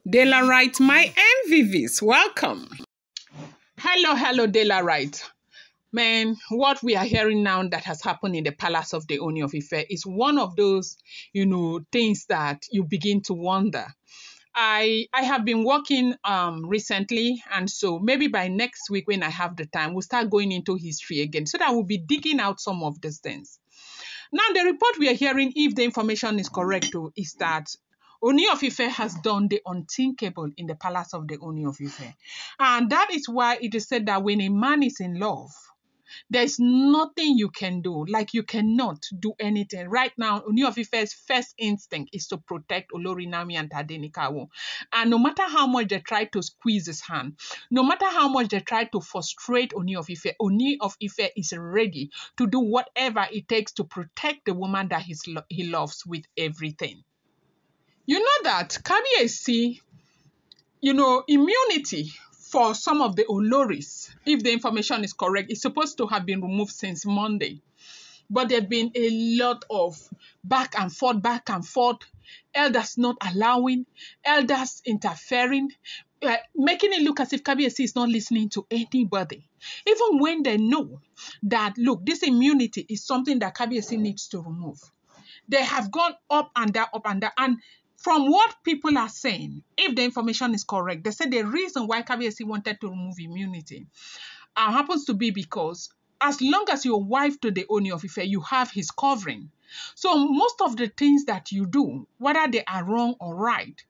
Delarite, my MVVs, welcome. Hello, Delarite. Man, what we are hearing now that has happened in the palace of the Oni of Ife is one of those, things that you begin to wonder. I have been working recently, and so maybe by next week when I have the time, we'll start going into history again so that we'll be digging out some of these things. Now, the report we are hearing, if the information is correct, is that Oni of Ife has done the unthinkable in the palace of the Oni of Ife. And that is why it is said that when a man is in love, there's nothing you can do. Like, you cannot do anything. Right now, Oni of Ife's first instinct is to protect Olori Nami and Tadenikawo. And no matter how much they try to squeeze his hand, no matter how much they try to frustrate Oni of Ife is ready to do whatever it takes to protect the woman that he loves with everything. You know that Kabiyesi, immunity for some of the Oloris, if the information is correct, is supposed to have been removed since Monday. But there have been a lot of back and forth, elders not allowing, elders interfering, making it look as if Kabiyesi is not listening to anybody. Even when they know that, look, this immunity is something that Kabiyesi needs to remove. They have gone up and down. And from what people are saying, if the information is correct, they said the reason why Kabiyesi wanted to remove immunity happens to be because as long as you're wife to the Oni of Ife, you have his covering. So most of the things that you do, whether they are wrong or right,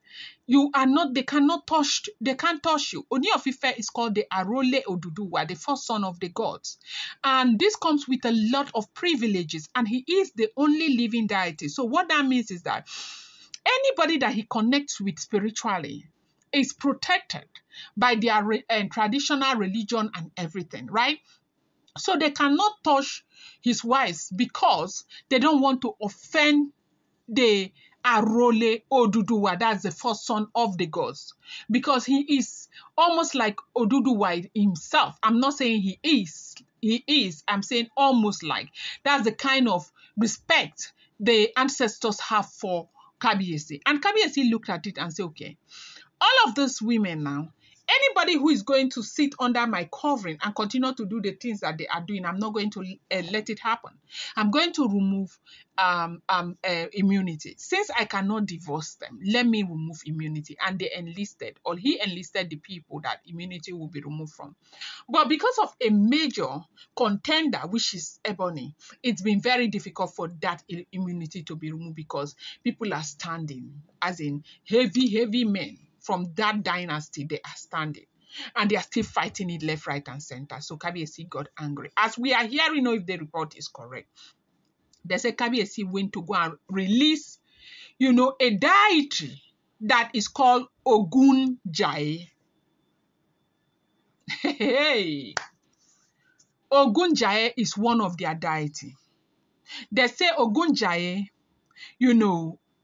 they can't touch you. Oni of Ife is called the Arole Oduduwa, the first son of the gods. And this comes with a lot of privileges, and he is the only living deity. So what that means is that anybody that he connects with spiritually is protected by their traditional religion and everything, right? So they cannot touch his wives because they don't want to offend the Arole Oduduwa, that's the first son of the gods, because he is almost like Oduduwa himself. I'm not saying he is, I'm saying almost like. That's the kind of respect the ancestors have for Kabiyesi. And Kabiyesi looked at it and said, okay, all of those women now, anybody who is going to sit under my covering and continue to do the things that they are doing, I'm not going to let it happen. I'm going to remove immunity. Since I cannot divorce them, let me remove immunity. And he enlisted the people that immunity will be removed from. But because of a major contender, which is Ebony, it's been very difficult for that immunity to be removed because people are standing, as in heavy men from that dynasty, they are standing. And they are still fighting it left, right, and center. So Kabiyesi got angry. As we are hearing, if the report is correct, they say Kabiyesi went to go and release, a deity that is called Ogun Jaye. Hey, Ogun Jaye is one of their deity. They say Ogun Jaye,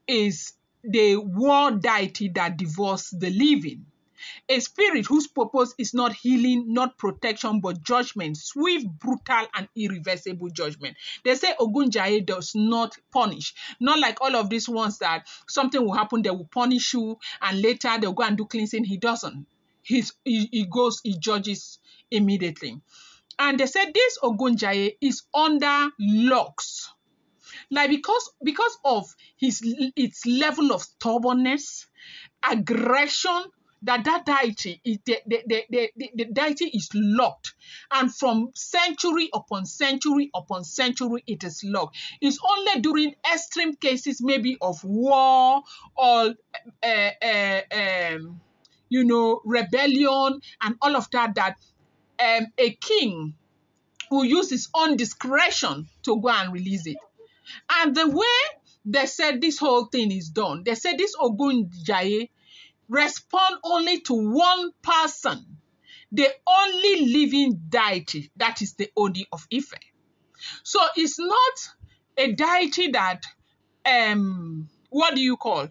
is the war deity that divorces the living. A spirit whose purpose is not healing, not protection, but judgment, swift, brutal, and irreversible judgment. They say Ogun Jaye does not punish. Not like all of these ones that something will happen, they will punish you, and later they'll go and do cleansing. He doesn't. He judges immediately. And they said this Ogun Jaye is under locks. Like because of its level of stubbornness, aggression, that deity, the deity is locked. And from century upon century upon century, it is locked. It's only during extreme cases, maybe of war or, rebellion and all of that, that a king will use his own discretion to go and release it. And the way they said this whole thing is done, they said this Ogun Jaye respond only to one person, the only living deity, that is the Oni of Ife. So it's not a deity that, what do you call,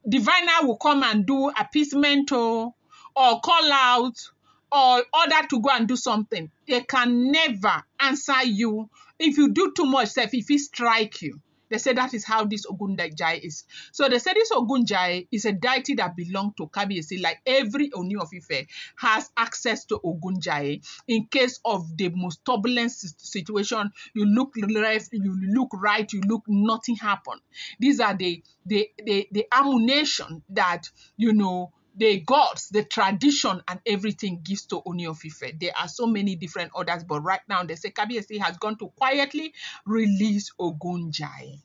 diviner will come and do appeasement or call out or order to go and do something. They can never answer you. If you do too much, if he strike you, They say that is how this Ogunjai is. So they say this Ogunjai is a deity that belongs to Kabiyesi. Like every Oni of Ife has access to Ogunjai in case of the most turbulent situation. You look left, you look right, you look, nothing happen. These are the ammunition that, you know, the gods, the tradition, and everything gives to Oni of Ife. There are so many different others, but right now they say Kabiyesi has gone to quietly release Ogunjai.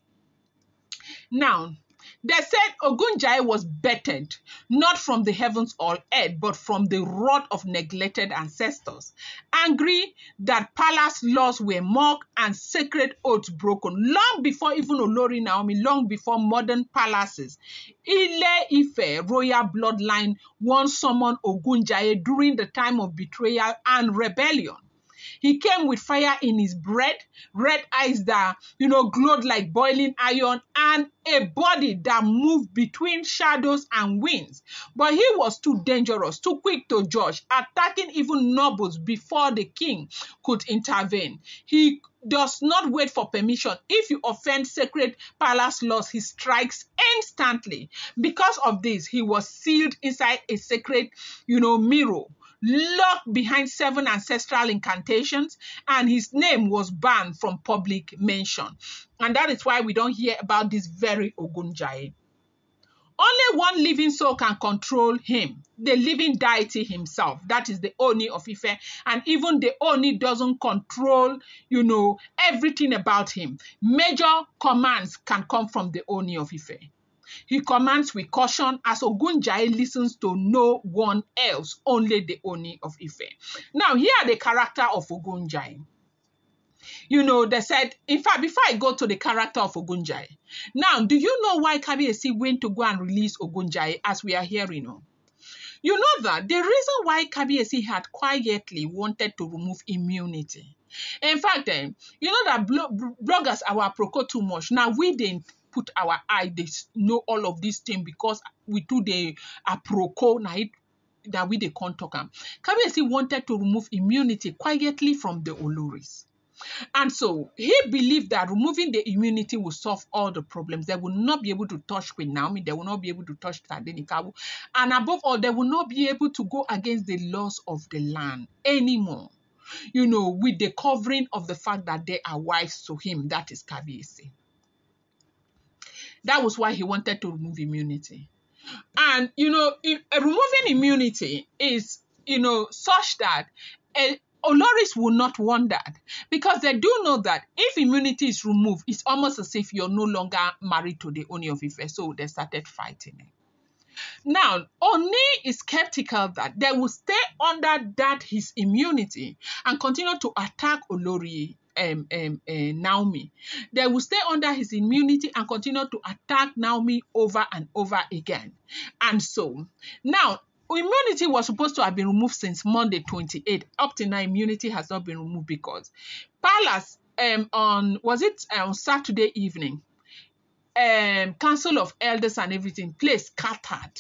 Now, they said Ogunjai was bettered, not from the heavens or earth, but from the wrath of neglected ancestors. Angry that palace laws were mocked and sacred oaths broken, long before even Olori Naomi, long before modern palaces. Ile-Ife royal bloodline once summoned Ogunjai during the time of betrayal and rebellion. He came with fire in his breath, red eyes that, you know, glowed like boiling iron, and a body that moved between shadows and winds. But he was too dangerous, too quick to judge, attacking even nobles before the king could intervene. He does not wait for permission. If you offend sacred palace laws, he strikes instantly. Because of this, he was sealed inside a sacred, mirror, locked behind 7 ancestral incantations, and his name was banned from public mention. And that is why we don't hear about this very Ogunjai. Only one living soul can control him, the living deity himself. That is the Oni of Ife. And even the Oni doesn't control, everything about him. Major commands can come from the Oni of Ife. He commands with caution, as Ogunjai listens to no one else, only the Oni of Ife. Now, here are the character of Ogunjai. They said, in fact, before I go to the character of Ogunjai, now, do you know why Kabiyesi went to go and release Ogunjai, as we are hearing? You know that the reason why Kabiyesi had quietly wanted to remove immunity. In fact, you know that bloggers are approach too much. Now, we didn't put our eye, they know all of these things because we do the approach that we they can't talk. Kabiyesi wanted to remove immunity quietly from the Oloris. And so he believed that removing the immunity will solve all the problems. They will not be able to touch Queen Naomi. They will not be able to touch Tadenikawo. And above all, they will not be able to go against the laws of the land anymore. With the covering of the fact that they are wives to him. That is Kabiyesi. That was why he wanted to remove immunity. And, removing immunity is, such that Oloris will not want that, because they do know that if immunity is removed, it's almost as if you're no longer married to the Oni of Ife. So they started fighting it. Now, Oni is skeptical that they will stay under that his immunity and continue to attack Olori Naomi. They will stay under his immunity and continue to attack Naomi over and over again. And so, now, immunity was supposed to have been removed since Monday 28th. Up to now, immunity has not been removed because Palace, on Saturday evening, Council of Elders and everything, place scattered.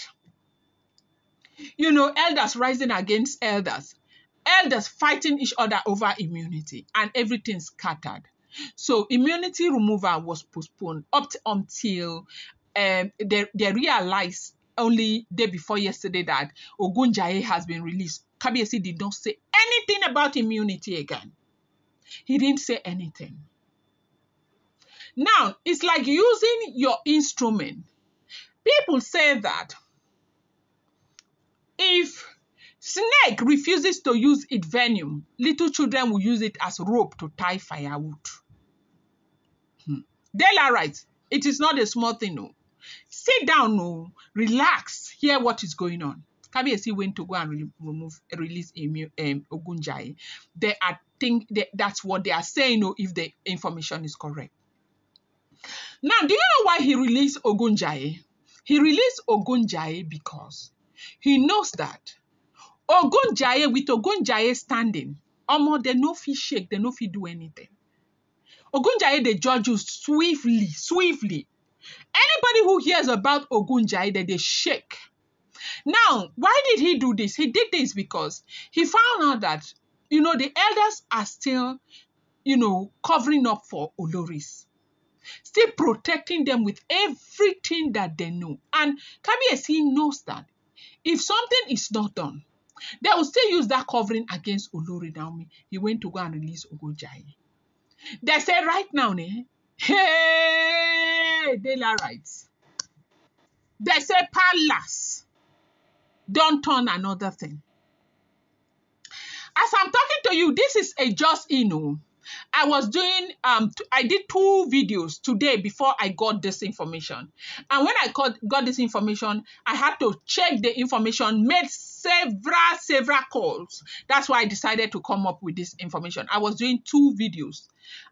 Elders rising against elders. Elders fighting each other over immunity, and everything scattered. So immunity removal was postponed up until they realized only day before yesterday that Ogunjai has been released. Kabiyesi did not say anything about immunity again. He didn't say anything. Now, it's like using your instrument. People say that if snake refuses to use its venom, little children will use it as rope to tie firewood. Dela writes, it is not a small thing, no. Sit down, no. Relax, hear what is going on. Kabiyesi went to go and release Ogunjai. That's what they are saying, no, if the information is correct. Now, do you know why he released Ogunjai? He released Ogunjai because he knows that Ogunjai, with Ogunjai standing, they no fit shake, they no fit do anything. Ogunjai, they judge you swiftly. Anybody who hears about Ogunjai, they shake. Now, why did he do this? He did this because he found out that, the elders are still, covering up for Oloris. still protecting them with everything that they know. And Kabiyesi knows that if something is not done, they will still use that covering against Olori Naomi. He went to go and release Ogunjaye. They say right now, hey, daylight rights. They say palace, don't turn another thing. As I'm talking to you, this is a just I was doing, I did 2 videos today before I got this information. And when I got this information, I had to check the information, made several calls. That's why I decided to come up with this information. I was doing 2 videos.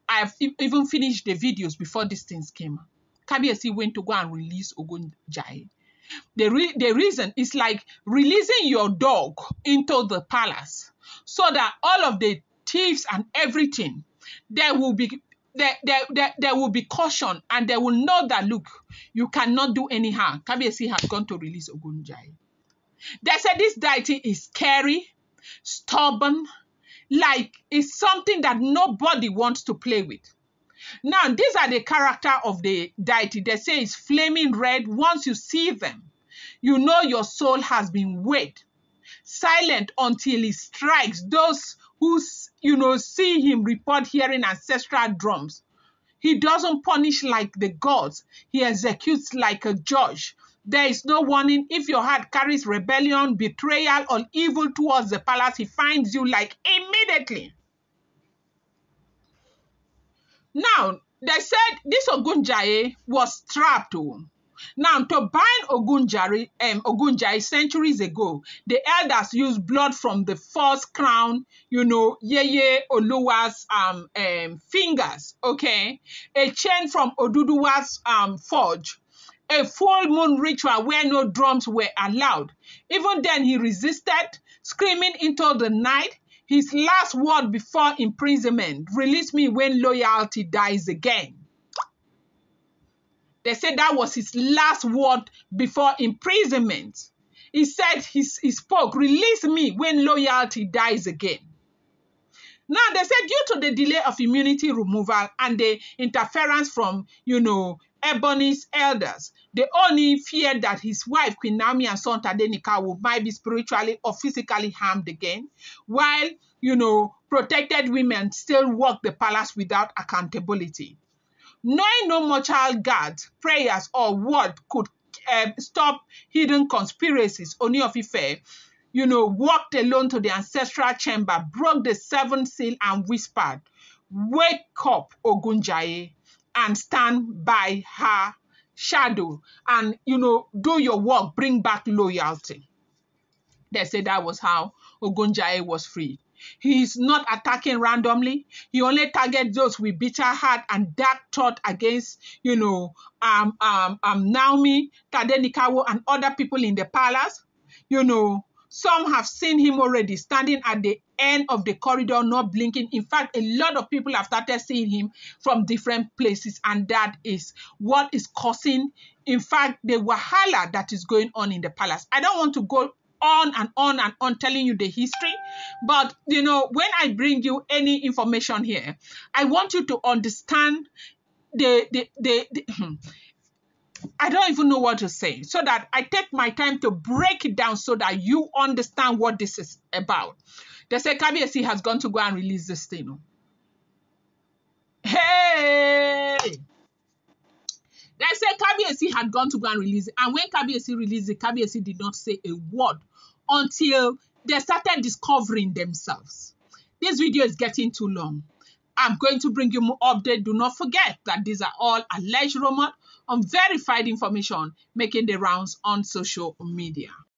I've even finished the videos before these things came. Kabiyesi went to go and release Ogunjaye. The reason is like releasing your dog into the palace so that all of the thieves and everything, there will be caution, and they will know that, look, you cannot do any harm. Kabiyesi has gone to release Ogunjaye. They said this deity is scary, stubborn, like it's something that nobody wants to play with. Now, these are the character of the deity. They say it's flaming red. Once you see them, you know your soul has been weighed, silent until he strikes those who, see him report hearing ancestral drums. He doesn't punish like the gods. He executes like a judge. There is no warning. If your heart carries rebellion, betrayal, or evil towards the palace, he finds you like immediately. Now, they said this Ogunjaye was trapped. Now, to bind Ogunjaye centuries ago, the elders used blood from the first crown, Yeye Oluwa's fingers, okay? A chain from Oduduwa's forge, a full moon ritual where no drums were allowed. Even then, he resisted, screaming into the night. His last word before imprisonment, release me when loyalty dies again. They said that was his last word before imprisonment. He said, he spoke, release me when loyalty dies again. Now, they said due to the delay of immunity removal and the interference from, Ebony's elders, they only feared that his wife, Queen Naomi, and son Tadenikawo might be spiritually or physically harmed again, while, protected women still walk the palace without accountability. Knowing no mortal guards, prayers, or word could stop hidden conspiracies, Ooni of Ife, walked alone to the ancestral chamber, broke the 7th seal, and whispered, "Wake up, Ogunjaye, and stand by her shadow, and, do your work, bring back loyalty." They say that was how Ogunjaye was freed. He is not attacking randomly. He only targets those with bitter heart and dark thought against, Naomi, Tadenikawo, and other people in the palace. Some have seen him already standing at the end of the corridor, not blinking. In fact, a lot of people have started seeing him from different places, and that is what is causing, in fact, the wahala that is going on in the palace. I don't want to go on and on and on telling you the history, but when I bring you any information here, I want you to understand I don't even know what to say, so that I take my time to break it down so that you understand what this is about. They say Kabiyesi has gone to go and release this thing. Hey! They say Kabiyesi had gone to go and release it. And when Kabiyesi released it, Kabiyesi did not say a word until they started discovering themselves. This video is getting too long. I'm going to bring you more updates. Do not forget that these are all alleged rumors, unverified information making the rounds on social media.